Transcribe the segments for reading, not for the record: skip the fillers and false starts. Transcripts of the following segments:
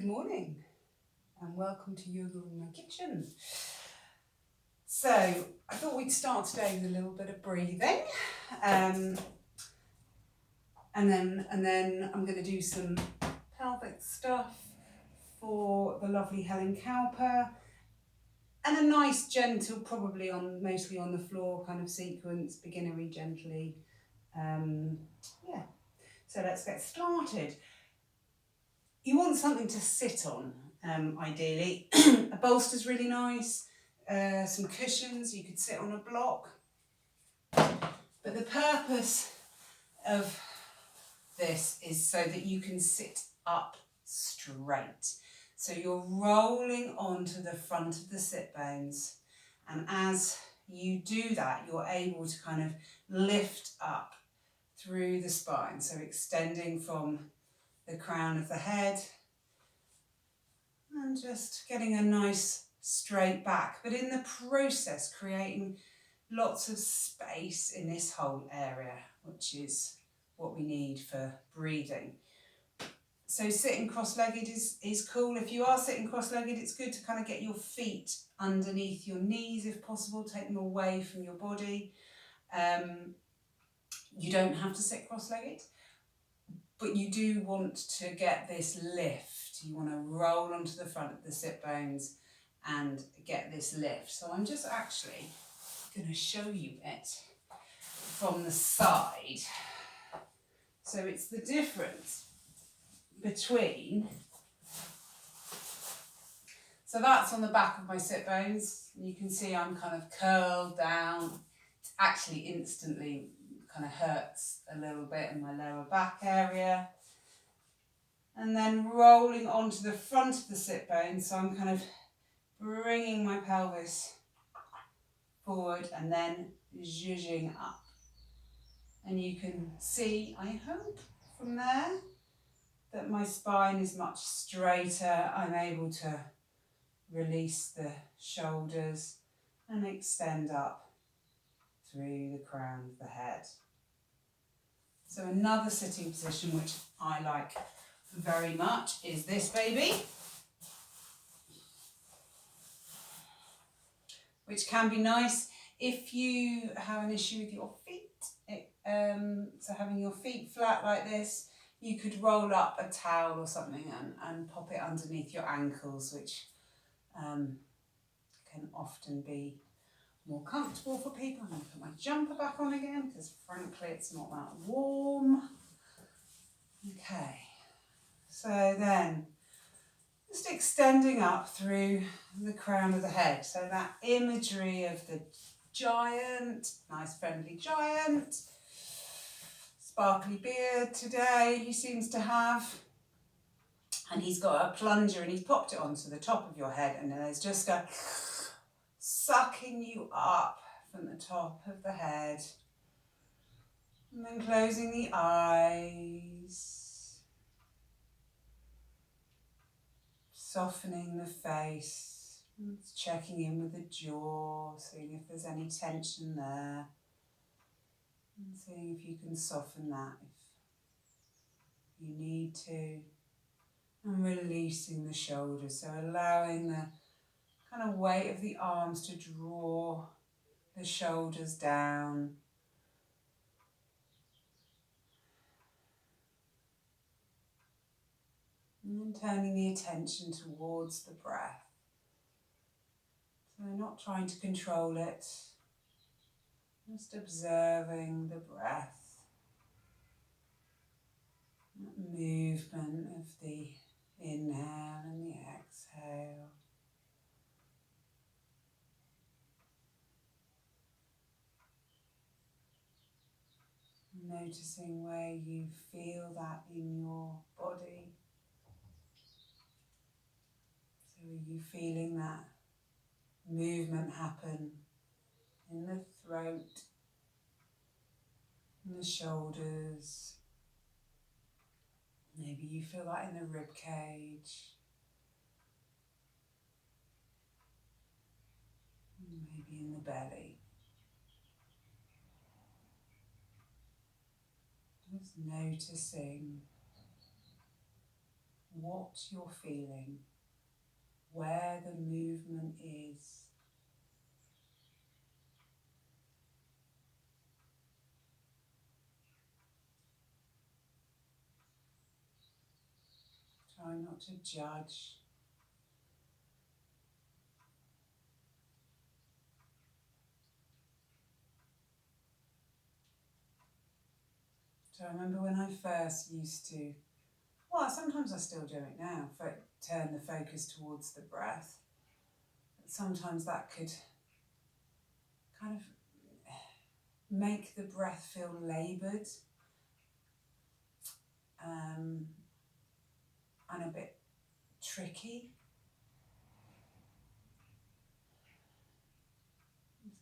Good morning and welcome to Yoga in My Kitchen. So I thought we'd start today with a little bit of breathing and then I'm going to do some pelvic stuff for the lovely Helen Cowper and a nice gentle, probably mostly on the floor kind of sequence, beginnery gently. So let's get started. You want something to sit on, ideally. A bolster's really nice, some cushions, you could sit on a block. But the purpose of this is so that you can sit up straight. So you're rolling onto the front of the sit bones, and as you do that, you're able to kind of lift up through the spine, so extending from the crown of the head and just getting a nice straight back, but in the process creating lots of space in this whole area, which is what we need for breathing. So sitting cross-legged is cool. If you are sitting cross-legged, it's good to kind of get your feet underneath your knees if possible, take them away from your body. You don't have to sit cross-legged, but you do want to get this lift. You want to roll onto the front of the sit bones and get this lift. So I'm just actually going to show you it from the side. So it's the difference between, so that's on the back of my sit bones. You can see I'm kind of curled down. It actually instantly kind of hurts a little bit in my lower back area. And then rolling onto the front of the sit bones, so I'm kind of bringing my pelvis forward and then zhuzhing up. And you can see, I hope, from there that my spine is much straighter. I'm able to release the shoulders and extend up through the crown of the head. So another sitting position which I like very much is this baby, which can be nice if you have an issue with your feet. So having your feet flat like this, you could roll up a towel or something and pop it underneath your ankles, which can often be more comfortable for people. I'm going to put my jumper back on again because frankly it's not that warm. Okay, so then just extending up through the crown of the head. So that imagery of the giant, nice friendly giant, sparkly beard today he seems to have. And he's got a plunger and he's popped it onto the top of your head, and there's just a sucking you up from the top of the head. And then closing the eyes. Softening the face. Checking in with the jaw, seeing if there's any tension there. And seeing if you can soften that if you need to. And releasing the shoulders, so allowing the kind of weight of the arms to draw the shoulders down. And then turning the attention towards the breath. So not trying to control it, just observing the breath. That movement of the inhale and the exhale. Noticing where you feel that in your body. So are you feeling that movement happen in the throat, in the shoulders? Maybe you feel that in the rib cage. Maybe in the belly. Just noticing what you're feeling, where the movement is. Try not to judge. So I remember when I first used to, well, sometimes I still do it now, turn the focus towards the breath. Sometimes that could kind of make the breath feel laboured and a bit tricky.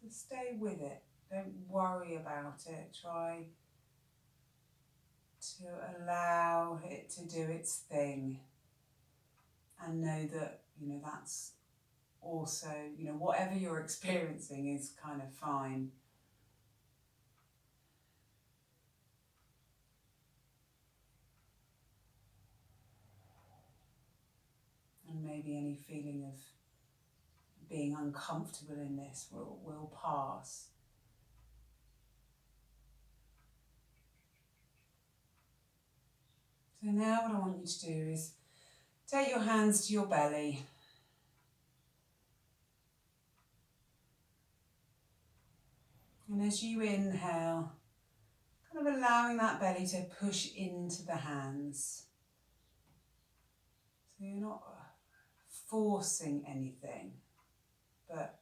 So stay with it, don't worry about it, try to allow it to do its thing and know that, that's also, whatever you're experiencing is kind of fine. And maybe any feeling of being uncomfortable in this will pass. So now what I want you to do is take your hands to your belly. And as you inhale, kind of allowing that belly to push into the hands. So you're not forcing anything, but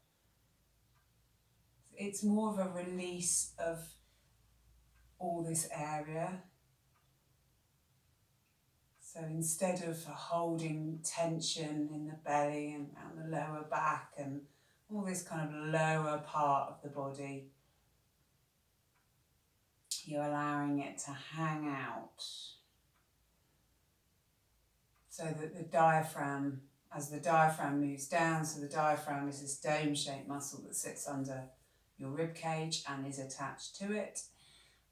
it's more of a release of all this area. So instead of holding tension in the belly and around the lower back and all this kind of lower part of the body, you're allowing it to hang out. So that the diaphragm, as the diaphragm moves down, so the diaphragm is this dome-shaped muscle that sits under your rib cage and is attached to it.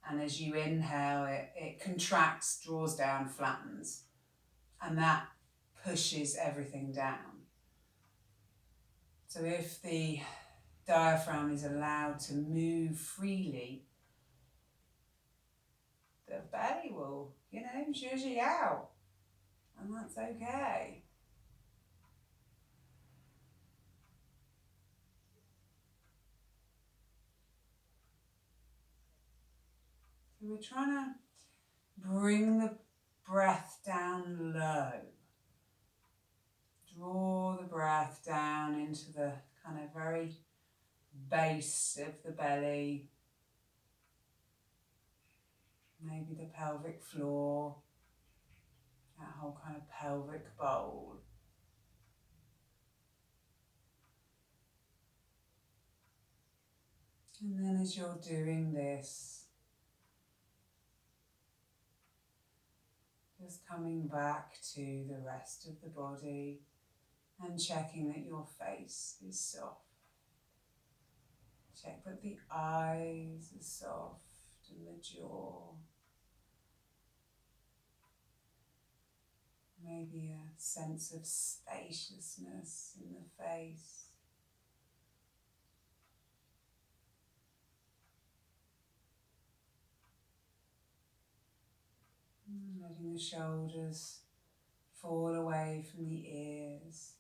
And as you inhale, it contracts, draws down, flattens. And that pushes everything down. So if the diaphragm is allowed to move freely, the belly will, zhuzh out. And that's okay. So we're trying to bring the breath down low. Draw the breath down into the kind of very base of the belly. Maybe the pelvic floor. That whole kind of pelvic bowl. And then as you're doing this, just coming back to the rest of the body and checking that your face is soft. Check that the eyes are soft and the jaw. Maybe a sense of spaciousness in the face. Letting the shoulders fall away from the ears.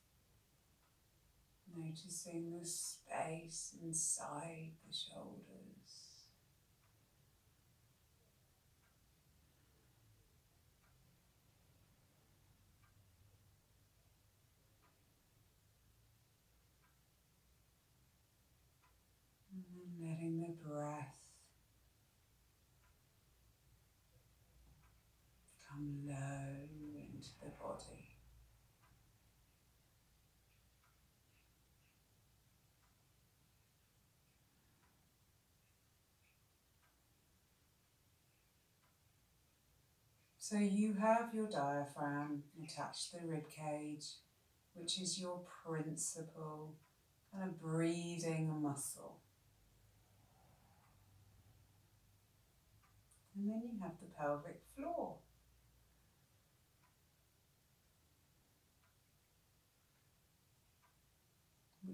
Noticing the space inside the shoulders. And letting the breath come low into the body. So you have your diaphragm attached to the rib cage, which is your principal kind of breathing muscle. And then you have the pelvic floor.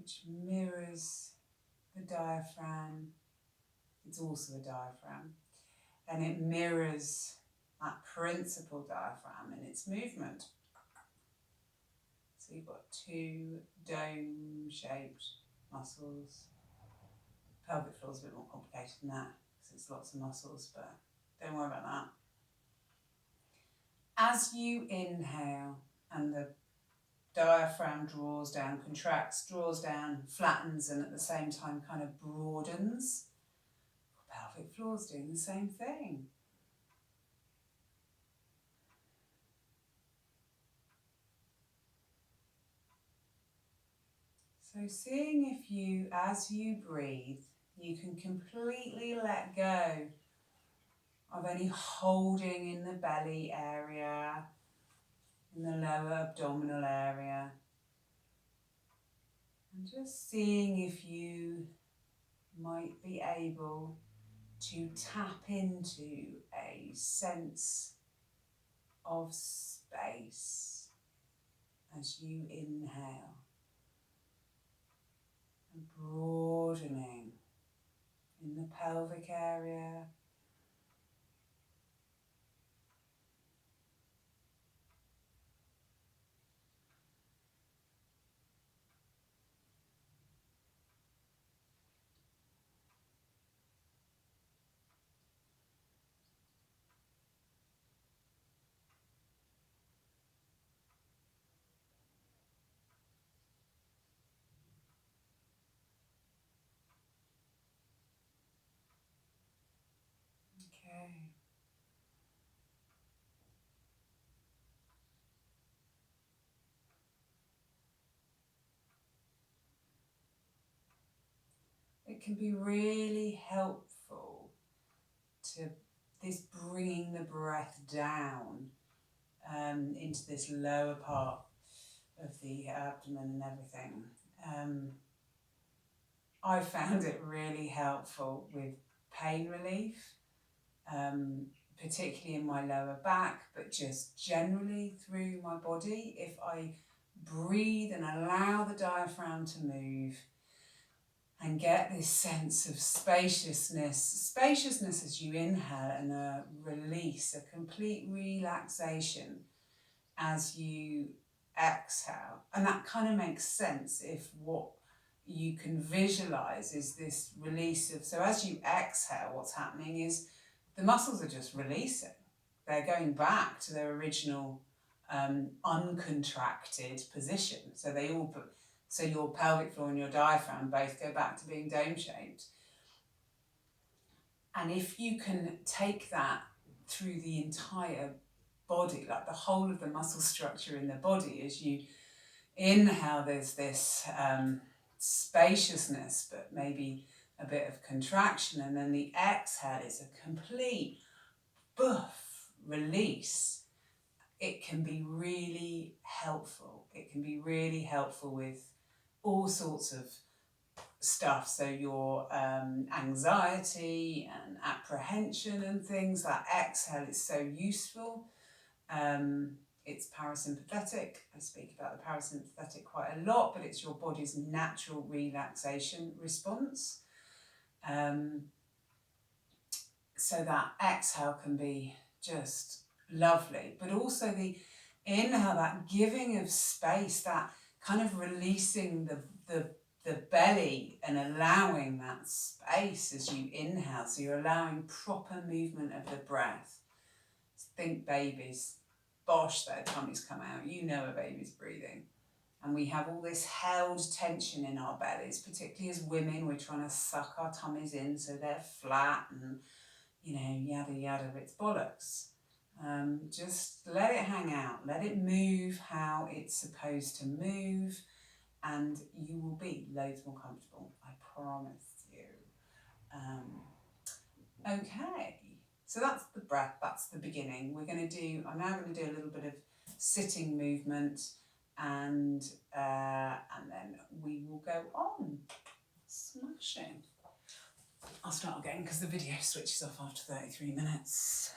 which mirrors the diaphragm. It's also a diaphragm, and it mirrors that principal diaphragm in its movement. So you've got two dome-shaped muscles. Pelvic floor is a bit more complicated than that because it's lots of muscles, but don't worry about that. As you inhale and the diaphragm draws down, contracts, draws down, flattens, and at the same time kind of broadens, the pelvic floor is doing the same thing. So seeing if you, as you breathe, you can completely let go of any holding in the belly area, in the lower abdominal area. And just seeing if you might be able to tap into a sense of space as you inhale. And broadening in the pelvic area. Okay. It can be really helpful to this bringing the breath down into this lower part of the abdomen and everything. I found it really helpful with pain relief, particularly in my lower back, but just generally through my body. If I breathe and allow the diaphragm to move and get this sense of spaciousness as you inhale, and a release, a complete relaxation as you exhale. And that kind of makes sense if what you can visualize is this release of, so as you exhale, what's happening is the muscles are just releasing. They're going back to their original uncontracted position. So your pelvic floor and your diaphragm both go back to being dome-shaped. And if you can take that through the entire body, like the whole of the muscle structure in the body, as you inhale, there's this spaciousness, but maybe a bit of contraction, and then the exhale is a complete release. It can be really helpful. It can be really helpful with all sorts of stuff. So your anxiety and apprehension and things, that exhale is so useful. It's parasympathetic. I speak about the parasympathetic quite a lot, but it's your body's natural relaxation response. So that exhale can be just lovely, but also the inhale, that giving of space, that kind of releasing the belly and allowing that space as you inhale. So you're allowing proper movement of the breath. Think babies. Bosh, their tummies come out. You know a baby's breathing. And we have all this held tension in our bellies, particularly as women. We're trying to suck our tummies in so they're flat and, yada yada, it's bollocks. Just let it hang out. Let it move how it's supposed to move, and you will be loads more comfortable. I promise you. Okay. So that's the breath, that's the beginning. I'm now going to do a little bit of sitting movement, and then we will go on. Smashing. I'll start again because the video switches off after 33 minutes.